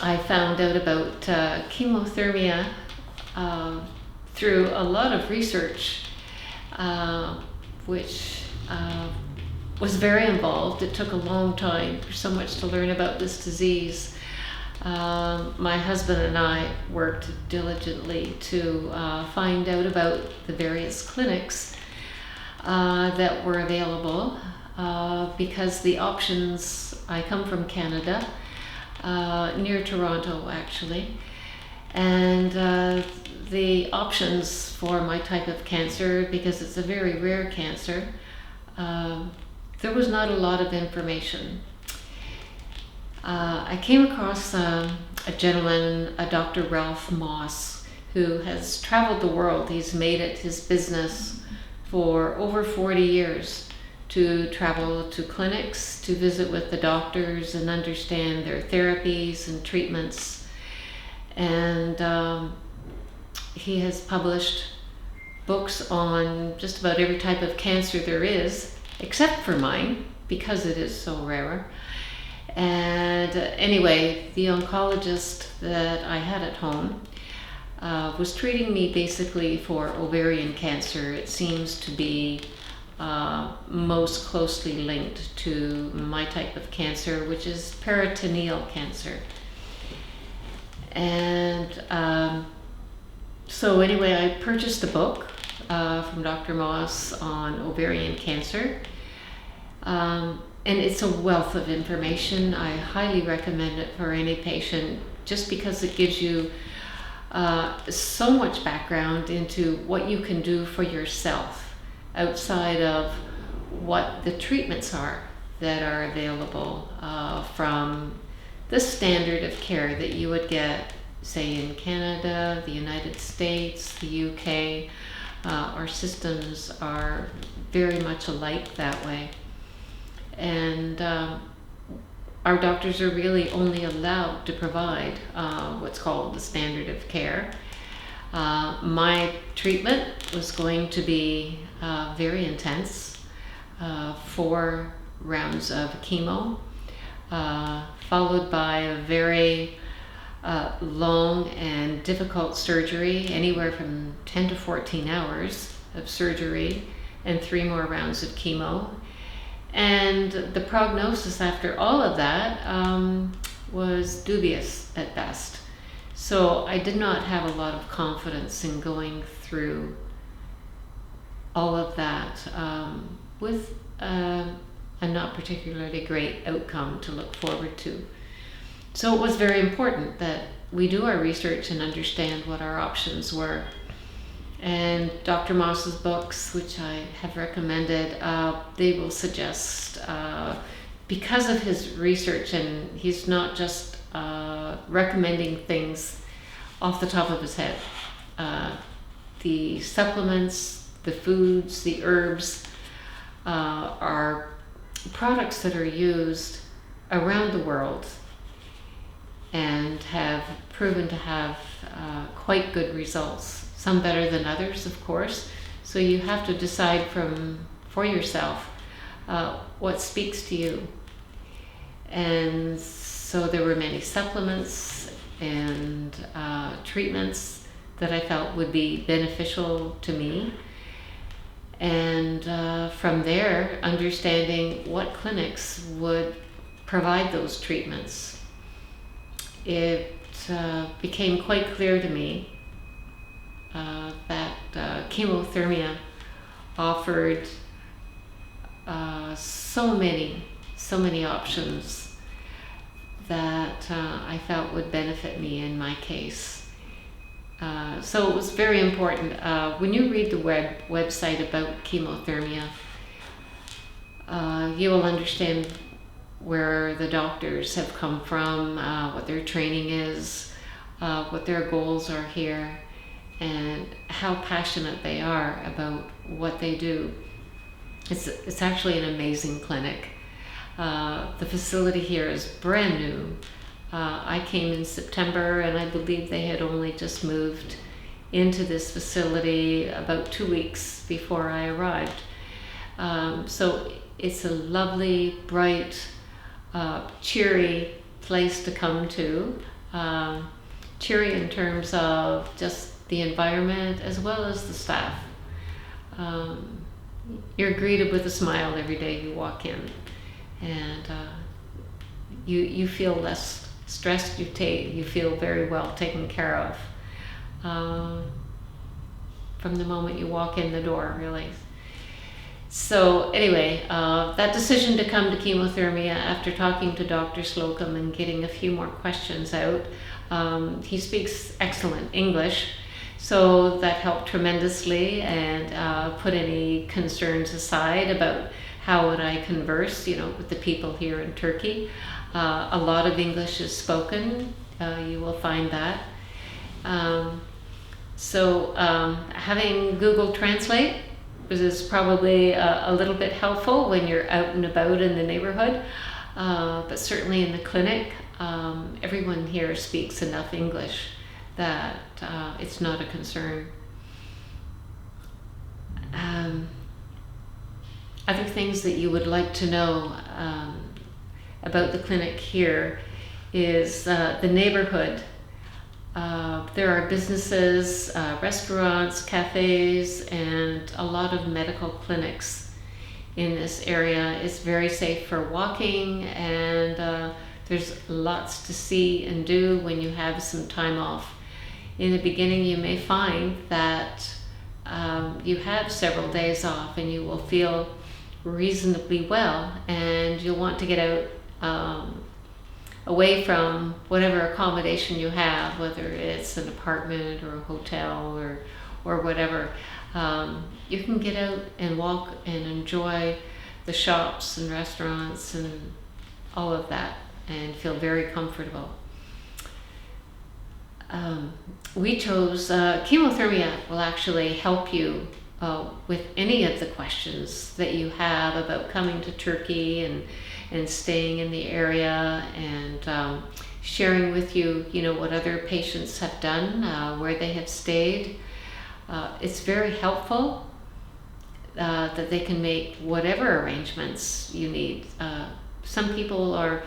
I found out about ChemoThermia through a lot of research, which was very involved. It took a long time. There's so much to learn about this disease. My husband and I worked diligently to find out about the various clinics that were available because the options, I come from Canada, near Toronto actually, and the options for my type of cancer, because it's a very rare cancer, there was not a lot of information. I came across a gentleman, a Dr. Ralph Moss, who has traveled the world. He's made it his business for over 40 years to travel to clinics, to visit with the doctors and understand their therapies and treatments. And he has published books on just about every type of cancer there is, except for mine, because it is so rare. And anyway, the oncologist that I had at home was treating me basically for ovarian cancer. It seems to be most closely linked to my type of cancer, which is peritoneal cancer. And so anyway, I purchased a book from Dr. Moss on ovarian cancer. And it's a wealth of information. I highly recommend it for any patient, just because it gives you so much background into what you can do for yourself outside of what the treatments are that are available from the standard of care that you would get, say, in Canada, the United States, the UK. Our systems are very much alike that way. And our doctors are really only allowed to provide what's called the standard of care. My treatment was going to be very intense, 4 rounds of chemo, followed by a very long and difficult surgery, anywhere from 10 to 14 hours of surgery, and 3 more rounds of chemo. And the prognosis after all of that was dubious at best. So I did not have a lot of confidence in going through all of that with a not particularly great outcome to look forward to. So it was very important that we do our research and understand what our options were. And Dr. Moss's books, which I have recommended, they will suggest, because of his research, and he's not just recommending things off the top of his head. The supplements, the foods, the herbs are products that are used around the world and have proven to have quite good results. Some better than others, of course. So you have to decide for yourself what speaks to you. And so there were many supplements and treatments that I felt would be beneficial to me. And from there, understanding what clinics would provide those treatments. It became quite clear to me that ChemoThermia offered so many options that I felt would benefit me in my case. So it was very important. When you read the website about ChemoThermia, you will understand where the doctors have come from, what their training is, what their goals are here, and how passionate they are about what they do. It's actually an amazing clinic. The facility here is brand new. I came in September, and I believe they had only just moved into this facility about 2 weeks before I arrived. So it's a lovely, bright, cheery place to come to. cheery in terms of just the environment as well as the staff. You're greeted with a smile every day you walk in, and you feel less stressed. You feel very well taken care of from the moment you walk in the door, really. So anyway, that decision to come to ChemoThermia after talking to Dr. Slocum and getting a few more questions out, he speaks excellent English, so that helped tremendously, and put any concerns aside about how would I converse, with the people here in Turkey. A lot of English is spoken, you will find that. So having Google Translate is probably a little bit helpful when you're out and about in the neighborhood, but certainly in the clinic, everyone here speaks enough English that it's not a concern. Other things that you would like to know about the clinic here is the neighborhood. There are businesses, restaurants, cafes, and a lot of medical clinics in this area. It's very safe for walking, and there's lots to see and do when you have some time off. In the beginning, you may find that you have several days off and you will feel reasonably well, and you'll want to get out away from whatever accommodation you have, whether it's an apartment or a hotel or whatever. You can get out and walk and enjoy the shops and restaurants and all of that and feel very comfortable. We chose ChemoThermia will actually help you with any of the questions that you have about coming to Turkey and staying in the area, and sharing with you, what other patients have done, where they have stayed. It's very helpful that they can make whatever arrangements you need. Some people are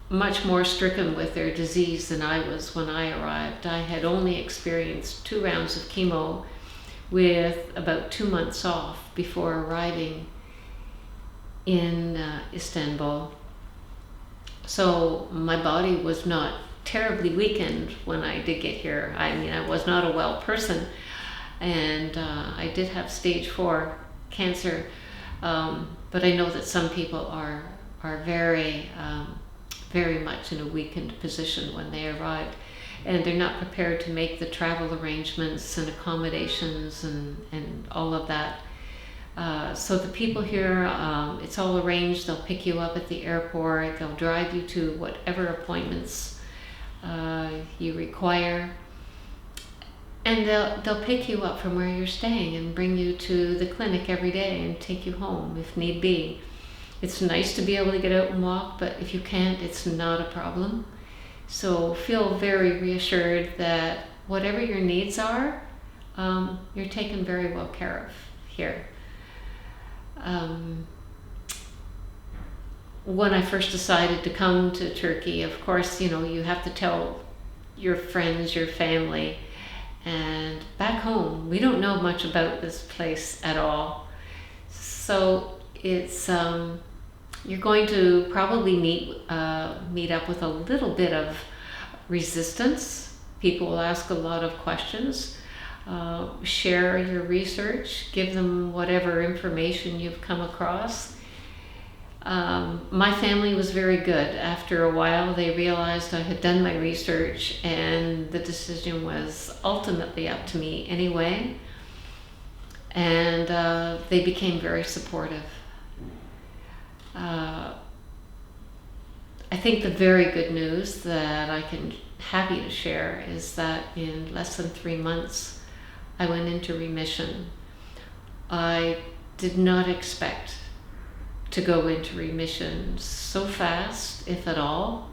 much more stricken with their disease than I was when I arrived. I had only experienced 2 rounds of chemo with about 2 months off before arriving in Istanbul. So my body was not terribly weakened when I did get here. I was not a well person, and I did have stage 4 cancer, but I know that some people are very very much in a weakened position when they arrived, and they're not prepared to make the travel arrangements and accommodations and all of that. So the people here, it's all arranged. They'll pick you up at the airport. They'll drive you to whatever appointments you require, and they'll pick you up from where you're staying and bring you to the clinic every day and take you home if need be. It's nice to be able to get out and walk, but if you can't, it's not a problem. So feel very reassured that whatever your needs are, you're taken very well care of here. When I first decided to come to Turkey, of course, you have to tell your friends, your family, and back home, we don't know much about this place at all. So it's, you're going to probably meet up with a little bit of resistance. People will ask a lot of questions. Share your research, give them whatever information you've come across. My family was very good. After a while, they realized I had done my research, and the decision was ultimately up to me anyway, and they became very supportive. I think the very good news that I can happy to share is that in less than 3 months, I went into remission. I did not expect to go into remission so fast, if at all.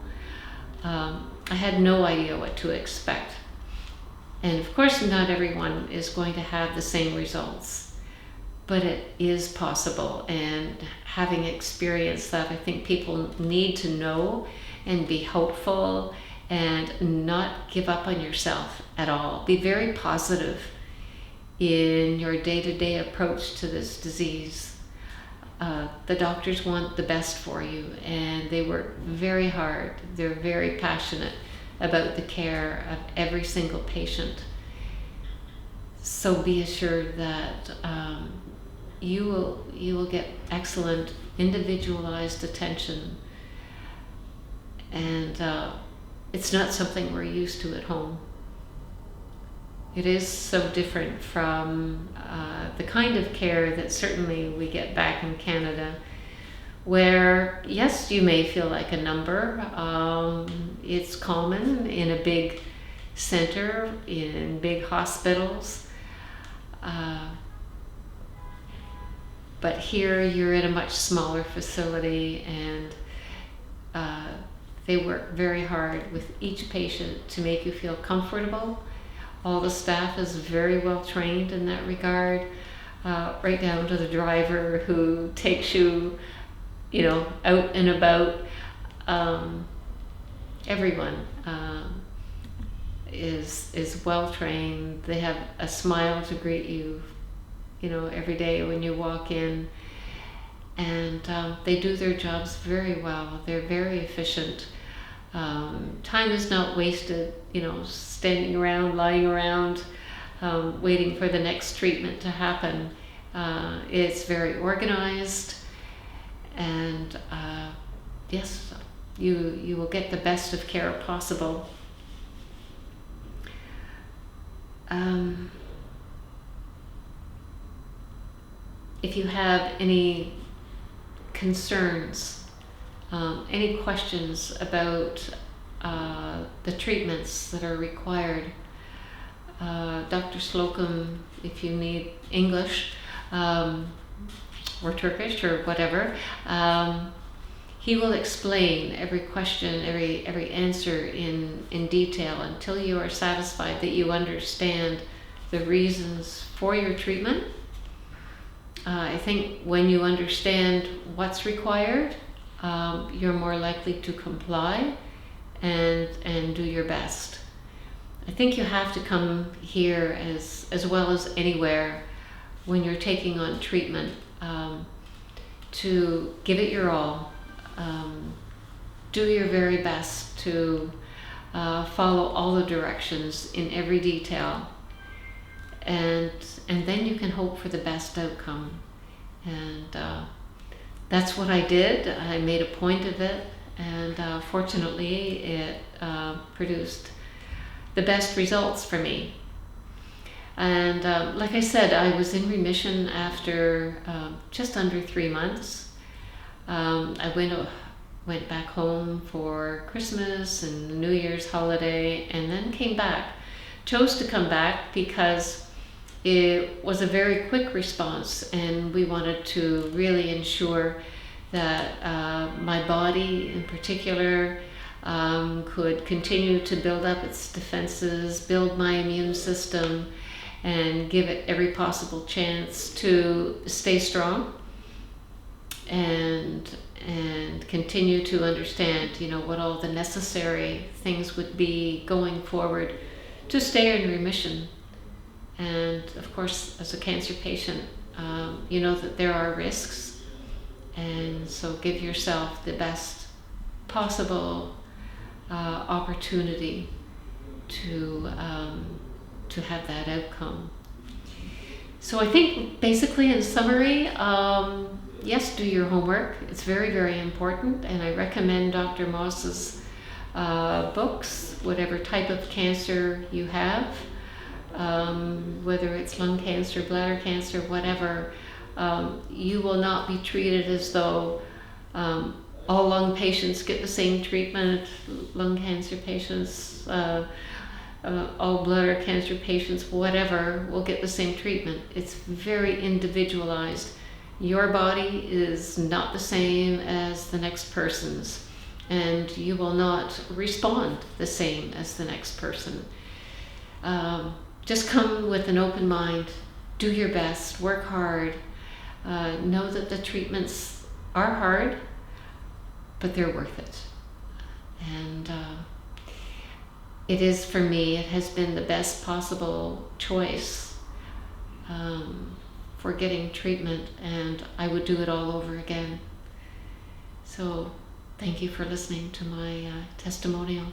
I had no idea what to expect. And of course, not everyone is going to have the same results. but it is possible. And having experienced that, I think people need to know and be hopeful and not give up on yourself at all. Be very positive in your day-to-day approach to this disease. The doctors want the best for you, and they work very hard. They're very passionate about the care of every single patient. So be assured that you will get excellent individualized attention, and it's not something we're used to at home. It is so different from the kind of care that certainly we get back in Canada, where, yes, you may feel like a number. It's common in a big center, in big hospitals. But here you're in a much smaller facility, and they work very hard with each patient to make you feel comfortable. All the staff is very well trained in that regard, right down to the driver who takes you, out and about. Everyone is well trained. They have a smile to greet you, every day when you walk in, and they do their jobs very well. They're very efficient. Time is not wasted, standing around, lying around, waiting for the next treatment to happen. It's very organized, and yes, you will get the best of care possible. If you have any concerns, any questions about the treatments that are required, Dr. Slocum, if you need English or Turkish or whatever, he will explain every question, every answer in detail until you are satisfied that you understand the reasons for your treatment. I think when you understand what's required, you're more likely to comply and do your best. I think you have to come here as well as anywhere when you're taking on treatment, to give it your all. Do your very best to follow all the directions in every detail, and then you can hope for the best outcome. And that's what I did. I made a point of it, and fortunately it produced the best results for me. And like I said, I was in remission after just under 3 months. I went back home for Christmas and the New Year's holiday, and then came back. Chose to come back because it was a very quick response, and we wanted to really ensure that my body in particular could continue to build up its defenses, build my immune system, and give it every possible chance to stay strong and continue to understand, what all the necessary things would be going forward to stay in remission. And of course, as a cancer patient, you know that there are risks, and so give yourself the best possible opportunity to have that outcome. So I think basically in summary, yes, do your homework. It's very, very important, and I recommend Dr. Moss's books, whatever type of cancer you have, whether it's lung cancer, bladder cancer, whatever. You will not be treated as though all lung patients get the same treatment, lung cancer patients, all bladder cancer patients, whatever, will get the same treatment. It's very individualized. Your body is not the same as the next person's, and you will not respond the same as the next person. Just come with an open mind, do your best, work hard, know that the treatments are hard, but they're worth it. And it is, for me, it has been the best possible choice for getting treatment, and I would do it all over again. So thank you for listening to my testimonial.